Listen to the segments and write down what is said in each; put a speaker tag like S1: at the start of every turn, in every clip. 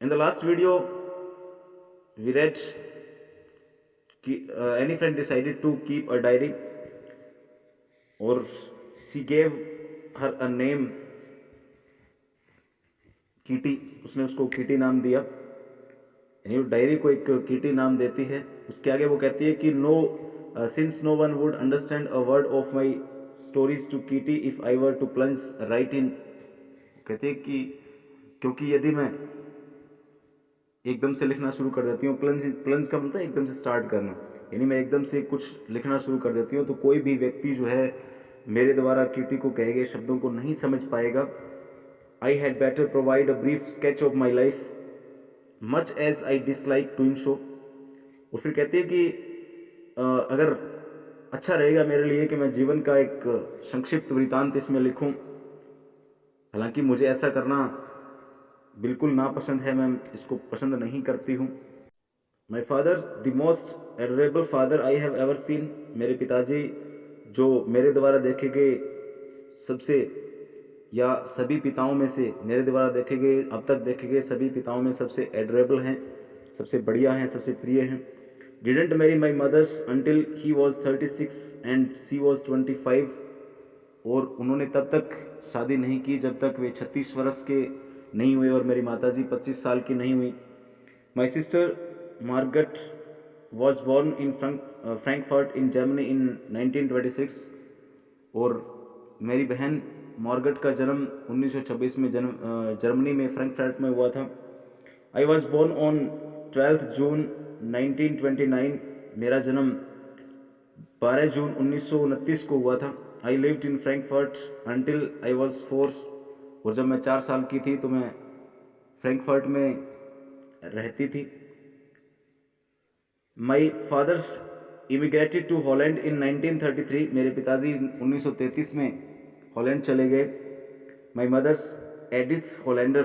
S1: In the last video, we read any friend decided to keep a diary, or she gave her a name, कीटी. उसने उसको कीटी नाम दिया. यानी diary को एक कीटी नाम देती है. उसके आगे वो कहती है कि no since no one would understand a word of my stories to Kitty if I were to plunge right in. कहती है कि क्योंकि यदि मैं एकदम से लिखना शुरू कर देती हूँ, प्लंज का मतलब एकदम से स्टार्ट करना, यानी मैं एकदम से कुछ लिखना शुरू कर देती हूँ तो कोई भी व्यक्ति जो है मेरे द्वारा कीटी को कहे गए शब्दों को नहीं समझ पाएगा. I had better provide a brief sketch of my life much as I dislike doing so. और फिर कहती है कि अगर अच्छा रहेगा मेरे लिए कि मैं जीवन का एक संक्षिप्त वृतांत इसमें लिखूं, हालांकि मुझे ऐसा करना बिल्कुल नापसंद है, मैं इसको पसंद नहीं करती हूँ. My father the most adorable father I have ever seen. मेरे पिताजी जो मेरे द्वारा देखे गए सबसे या सभी पिताओं में से, मेरे द्वारा देखे गए अब तक देखे गए सभी पिताओं में सबसे एडोरेबल हैं, सबसे बढ़िया हैं, सबसे प्रिय हैं. Didn't marry my mother's until he was 36 and she was 25. और उन्होंने तब तक शादी नहीं की जब तक वे 36 वर्ष के नहीं हुए और मेरी माताजी 25 साल की नहीं हुई. My sister Margaret was born in Frankfurt in Germany in 1926. और मेरी बहन मार्गरेट का जन्म 1926 में जर्मनी में फ्रैंकफर्ट में हुआ था. आई वॉज बोर्न ऑन 12 जून 1929. मेरा जन्म 12 जून 1929 को हुआ था. I lived in Frankfurt until I was 4. और जब मैं 4 साल की थी तो मैं फ्रैंकफर्ट में रहती थी. My father's immigrated to Holland in 1933. मेरे पिताजी 1933 में हॉलैंड चले गए. My mother's Edith Hollander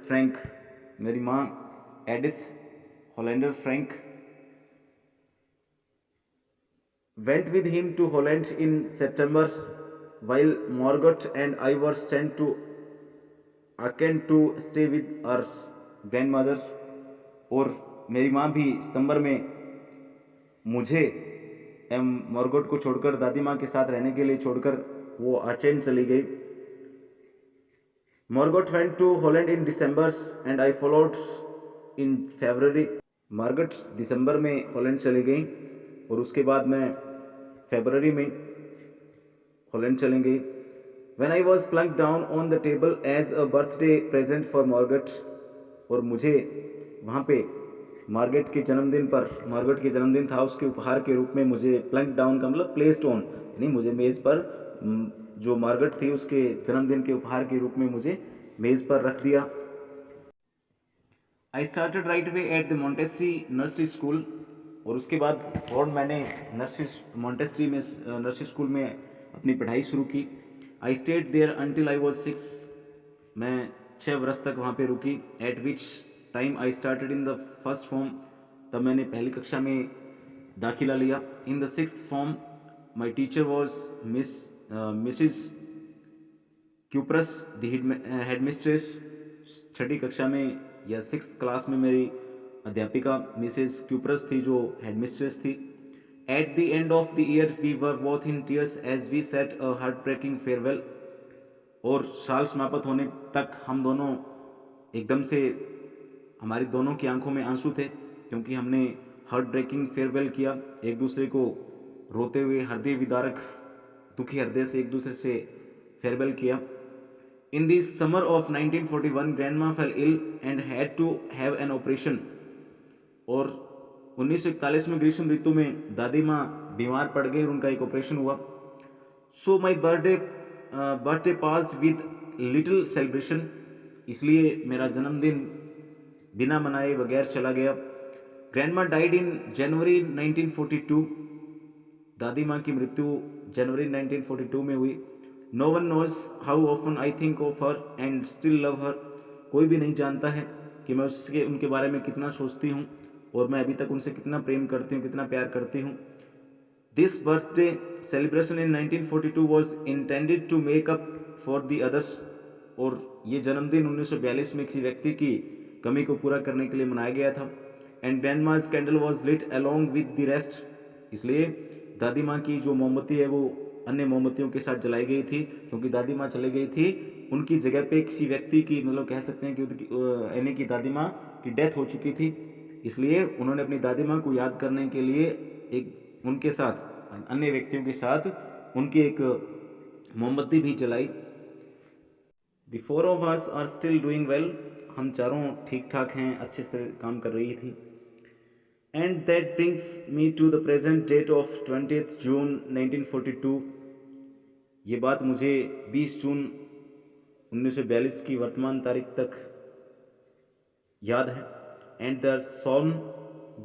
S1: Frank. मेरी माँ Edith Hollander Frank went with him to Holland in September, while Margot and I were sent to Aachen to stay with our grandmother. और मेरी माँ भी सितंबर में मुझे एम मार्गोट को छोड़कर दादी माँ के साथ रहने के लिए छोड़कर वो आचेन चली गई. Margot went to Holland in December and I followed in February. Margot दिसंबर में हॉलैंड चली गई और उसके बाद मैं फरवरी में हॉलैंड चली गई. When I was plunked down on the table as a birthday present for Margaret. और मुझे वहाँ पे मार्गरेट के जन्मदिन पर, मार्गरेट के जन्मदिन था, उसके उपहार के रूप में मुझे प्लंक डाउन का मतलब प्लेस्ड ऑन, यानी मुझे मेज़ पर, जो मार्गरेट थी उसके जन्मदिन के उपहार के रूप में मुझे मेज़ पर रख दिया. I started right way at the Montessori nursery school. और उसके बाद फौरन मैंने मॉन्टेसरी में नर्सरी स्कूल में अपनी पढ़ाई शुरू की. I stayed there until I was 6. मैं 6 वर्ष तक वहाँ पे रुकी. At which time I started in the first form. तब मैंने पहली कक्षा में दाखिला लिया. In the 6th form my teacher was Mrs Kuperus the head mistress. 6ठी कक्षा में या 6th क्लास में मेरी अध्यापिका मिसेस क्यूप्रस थी जो हेड मिस्ट्रेस थी. At the end of the year we were both in tears as we said a heart breaking farewell. और साल समाप्त होने तक हम दोनों एकदम से, हमारी दोनों की आंखों में आंसू थे क्योंकि हमने हार्ट ब्रेकिंग फेयरवेल किया, एक दूसरे को रोते हुए हृदय विदारक दुखी हृदय से एक दूसरे से फेयरवेल किया. In the summer of 1941 grandma fell ill and had to have an operation. और 1941 में ग्रीष्म ऋतु में दादी माँ बीमार पड़ गई और उनका एक ऑपरेशन हुआ. So my birthday pass with little celebration. इसलिए मेरा जन्मदिन बिना मनाए बगैर चला गया. Grandma died in January 1942. दादी माँ की मृत्यु जनवरी 1942 में हुई. No one knows how often I think of her and still love her. कोई भी नहीं जानता है कि मैं उनके बारे में कितना सोचती हूँ और मैं अभी तक उनसे कितना प्रेम करती हूँ, कितना प्यार करती हूँ. This birthday celebration in 1942 was intended to make up for the others. और ये जन्मदिन 1942 में किसी व्यक्ति की कमी को पूरा करने के लिए मनाया गया था। And grandma's candle was lit along with the rest, इसलिए दादी माँ की जो मोमबत्ती है वो अन्य मोमबत्तियों के साथ जलाई गई थी, क्योंकि दादी माँ चली गई थी, उनकी जगह पे किसी व्यक्ति की, मतलब कह सकते हैं कि यानी कि दादी माँ की डेथ हो चुकी थी, इसलिए उन्होंने अपनी दादी माँ को याद करने के लिए एक उनके साथ अन्य व्यक्तियों के साथ उनकी एक मोमबत्ती भी जलाई। The four of us are still doing well, हम चारों ठीक ठाक हैं, अच्छे से काम कर रही थी। And that brings me to the present date of 20th June 1942, ये बात मुझे 20 जून 1942 की वर्तमान तारीख तक याद है। And the solemn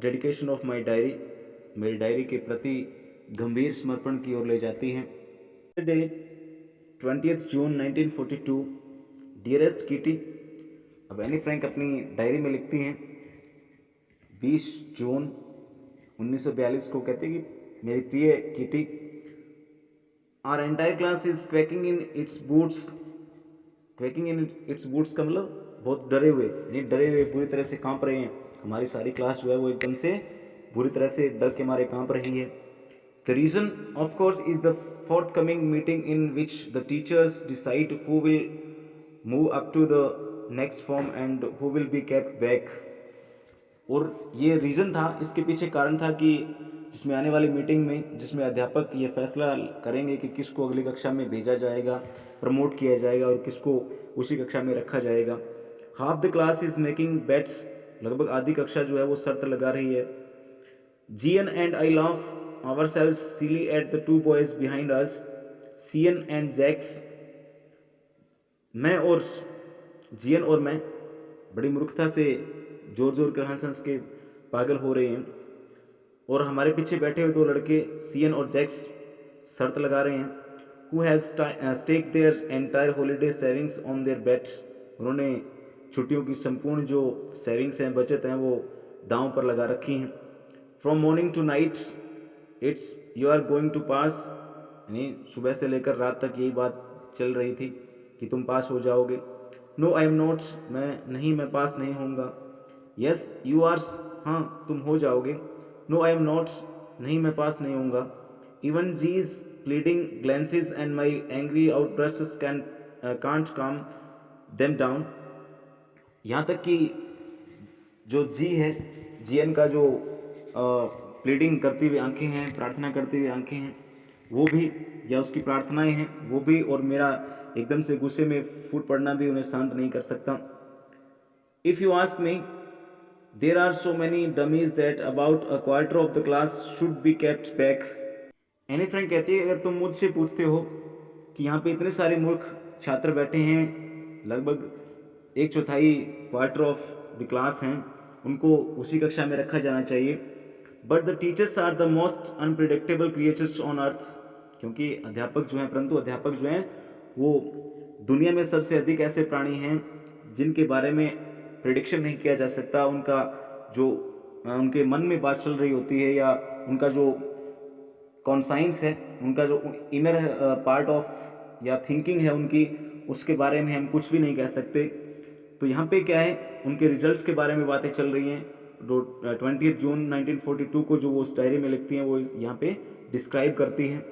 S1: dedication of my diary, मेरी डायरी के प्रति गंभीर समर्पण की ओर ले जाती हैं। Day 20th June 1942, dearest Kitty, अब एनी फ्रैंक अपनी डायरी में लिखती हैं 20 जून 1942 को, कहते हैं कि मेरी प्रिय Kitty, our entire class is quaking in its boots, quaking in its boots का मतलब बहुत डरे हुए, यानी डरे हुए पूरी तरह से कांप रहे हैं। हमारी सारी क्लास जो है वो एकदम से बुरी तरह से डर के मारे कांप रही है। The reason of course is the forthcoming meeting in which the teachers decide who will move up to the next form and who will be kept back। और ये रीज़न था, इसके पीछे कारण था कि जिसमें आने वाली मीटिंग में, जिसमें अध्यापक ये फैसला करेंगे कि किसको अगली कक्षा में भेजा जाएगा, प्रमोट किया जाएगा और किसको उसी कक्षा में रखा जाएगा। Half the class is making bets, लगभग आधी कक्षा जो है वो शर्त लगा रही है। G N and I laugh ourselves silly at the two boys behind us, C N and Jacques, मैं और जीएन और मैं बड़ी मूर्खता से जोर जोर कर हंस हंस के पागल हो रहे हैं, और हमारे पीछे बैठे हुए दो लड़के सीएन और जैक्स शर्त लगा रहे हैं। who have staked their entire holiday savings on their bet, उन्होंने छुट्टियों की संपूर्ण जो सेविंग्स हैं, बचत हैं, वो दांव पर लगा रखी हैं। From morning to night it's you are going to pass, यानी सुबह से लेकर रात तक यही बात चल रही थी कि तुम पास हो जाओगे। नो आई एम नॉट, मैं पास नहीं होऊंगा। यस यू आर, हाँ तुम हो जाओगे। नो आई एम नॉट, नहीं मैं पास नहीं होऊंगा। Even G's pleading glances and my angry outbursts can't calm them down, यहाँ तक कि जो जी है, जीएन का जो प्लीडिंग करती हुई आंखें हैं, प्रार्थना करती हुई आंखें हैं, वो भी, या उसकी प्रार्थनाएं हैं वो भी, और मेरा एकदम से गुस्से में फूट पड़ना भी उन्हें शांत नहीं कर सकता। If you ask me, there are so many dummies that about a quarter of the class should be kept back. Anne Frank कहती है, अगर तुम मुझसे पूछते हो कि यहाँ पे इतने सारे मूर्ख छात्र बैठे हैं, लगभग 1/4 क्वार्टर ऑफ द क्लास हैं, उनको उसी कक्षा में रखा जाना चाहिए। But the teachers are the most unpredictable creatures on earth, क्योंकि अध्यापक जो हैं, परंतु अध्यापक जो हैं वो दुनिया में सबसे अधिक ऐसे प्राणी हैं जिनके बारे में प्रिडिक्शन नहीं किया जा सकता। उनका जो उनके मन में बात चल रही होती है, या उनका जो कॉन्साइंस है, उनका जो इनर पार्ट ऑफ या थिंकिंग है उनकी, उसके बारे में हम कुछ भी नहीं कह सकते। तो यहाँ पे क्या है, उनके रिजल्ट्स के बारे में बातें चल रही हैं। 20 जून 1942 को जो वो उस डायरी में लिखती हैं वो यहाँ पे डिस्क्राइब करती हैं।